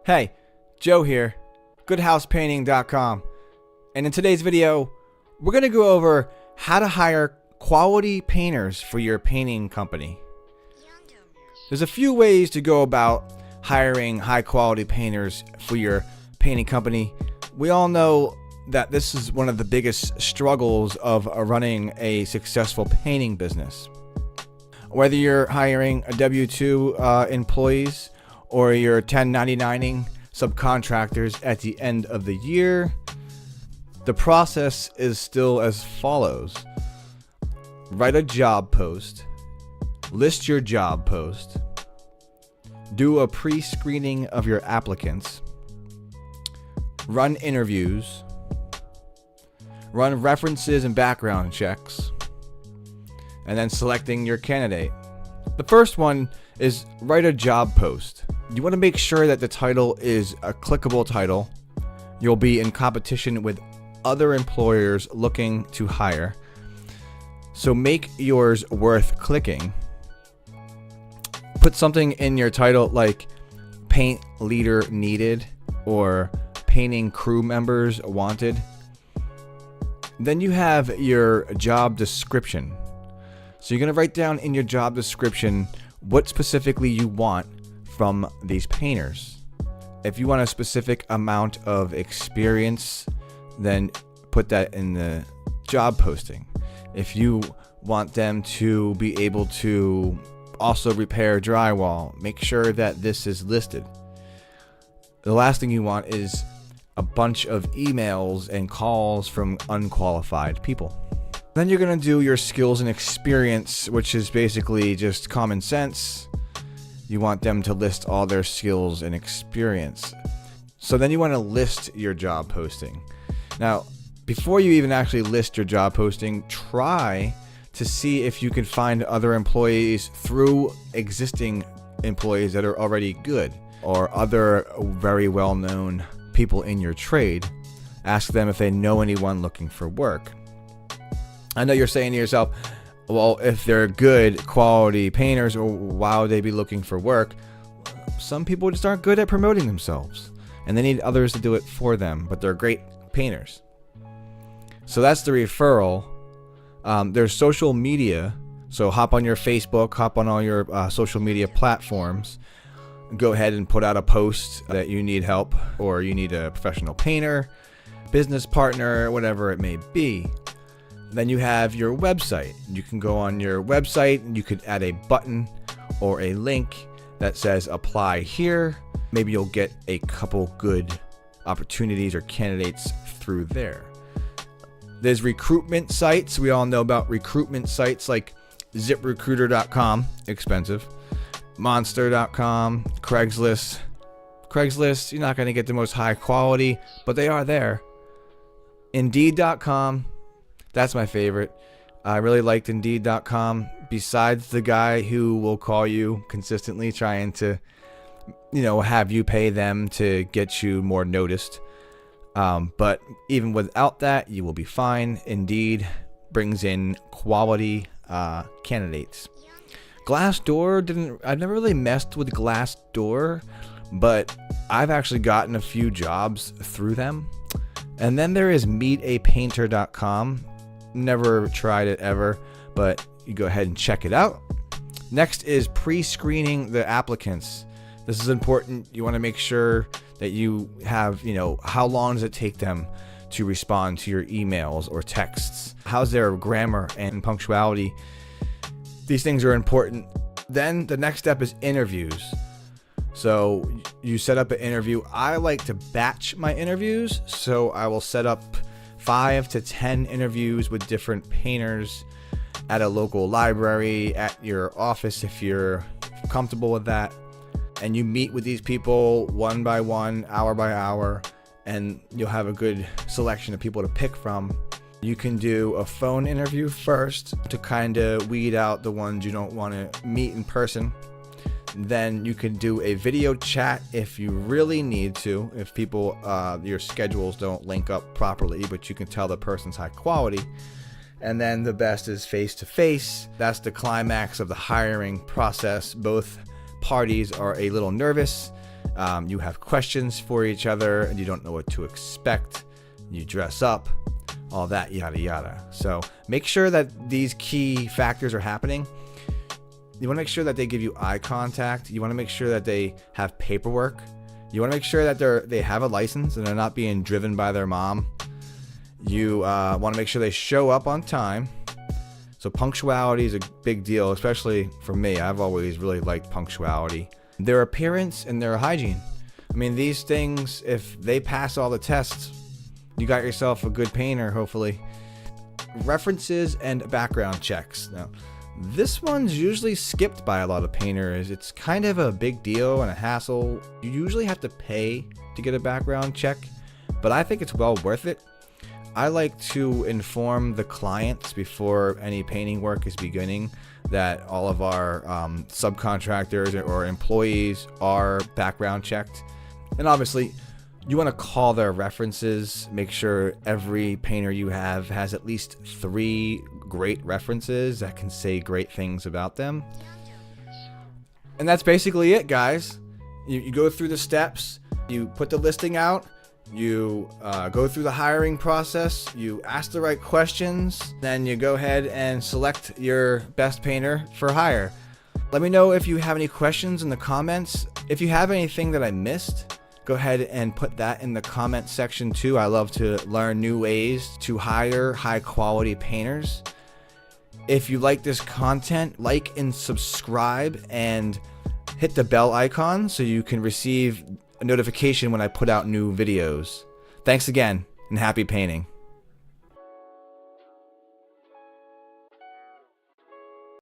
Hey, Joe here, goodhousepainting.com, and in today's video, we're going to go over how to hire quality painters for your painting company. There's a few ways to go about hiring high quality painters for your painting company. We all know that this is one of the biggest struggles of running a successful painting business. Whether you're hiring a W-2 employees or you're 1099ing subcontractors at the end of the year, the process is still as follows. Write a job post, list your job post, do a pre-screening of your applicants, run interviews, run references and background checks, and then selecting your candidate. The first one is write a job post. You want to make sure that the title is a clickable title. You'll be in competition with other employers looking to hire. So make yours worth clicking. Put something in your title like paint leader needed or painting crew members wanted. Then you have your job description. So you're going to write down in your job description what specifically you want from these painters. If you want a specific amount of experience, then put that in the job posting. If you want them to be able to also repair drywall, make sure that this is listed. The last thing you want is a bunch of emails and calls from unqualified people. Then you're going to do your skills and experience, which is basically just common sense. You want them to list all their skills and experience. So then you want to list your job posting. Now, before you even actually list your job posting, try to see if you can find other employees through existing employees that are already good or other very well-known people in your trade. Ask them if they know anyone looking for work. I know you're saying to yourself, well, if they're good quality painters, or why would they be looking for work? Some people just aren't good at promoting themselves and they need others to do it for them, but they're great painters. So that's the referral. There's social media. So hop on your Facebook, hop on all your social media platforms. Go ahead and put out a post that you need help or you need a professional painter, business partner, whatever it may be. Then you have your website. You can go on your website and you could add a button or a link that says apply here. Maybe you'll get a couple good opportunities or candidates through there. There's recruitment sites. We all know about recruitment sites like ZipRecruiter.com, expensive. Monster.com, Craigslist. Craigslist, you're not going to get the most high quality, but they are there. Indeed.com. That's my favorite. I really liked Indeed.com. Besides the guy who will call you consistently trying to, have you pay them to get you more noticed. But even without that, you will be fine. Indeed brings in quality candidates. Glassdoor I've never really messed with Glassdoor, but I've actually gotten a few jobs through them. And then there is meetapainter.com. Never tried it ever, but you go ahead and check it out. Next is pre-screening the applicants. This is important. You want to make sure that you have, how long does it take them to respond to your emails or texts? How's their grammar and punctuality? These things are important. Then the next step is interviews. So you set up an interview. I like to batch my interviews, so I will set up 5 to 10 interviews with different painters at a local library, at your office if you're comfortable with that. And you meet with these people one by one, hour by hour, and you'll have a good selection of people to pick from. You can do a phone interview first to kind of weed out the ones you don't want to meet in person. Then you can do a video chat if you really need to, if people, your schedules don't link up properly, but you can tell the person's high quality. And then the best is face-to-face. That's the climax of the hiring process. Both parties are a little nervous, You have questions for each other and you don't know what to expect. You dress up, all that yada yada. So make sure that these key factors are happening. You want to make sure that they give you eye contact. You want to make sure that they have paperwork. You want to make sure that they have a license and they're not being driven by their mom. You want to make sure they show up on time. So punctuality is a big deal, especially for me. I've always really liked punctuality. Their appearance and their hygiene. I mean, these things, if they pass all the tests, you got yourself a good painter, hopefully. References and background checks. Now, this one's usually skipped by a lot of painters. It's kind of a big deal and a hassle. You usually have to pay to get a background check, but I think it's well worth it. I like to inform the clients before any painting work is beginning that all of our subcontractors or employees are background checked. And obviously, you want to call their references. Make sure every painter you have has at least 3 great references that can say great things about them. And that's basically it, guys. You go through the steps, you put the listing out, you go through the hiring process, you ask the right questions, then you go ahead and select your best painter for hire. Let me know if you have any questions in the comments. If you have anything that I missed, go ahead and put that in the comment section too. I love to learn new ways to hire high quality painters. If you like this content, like and subscribe and hit the bell icon so you can receive a notification when I put out new videos. Thanks again and happy painting.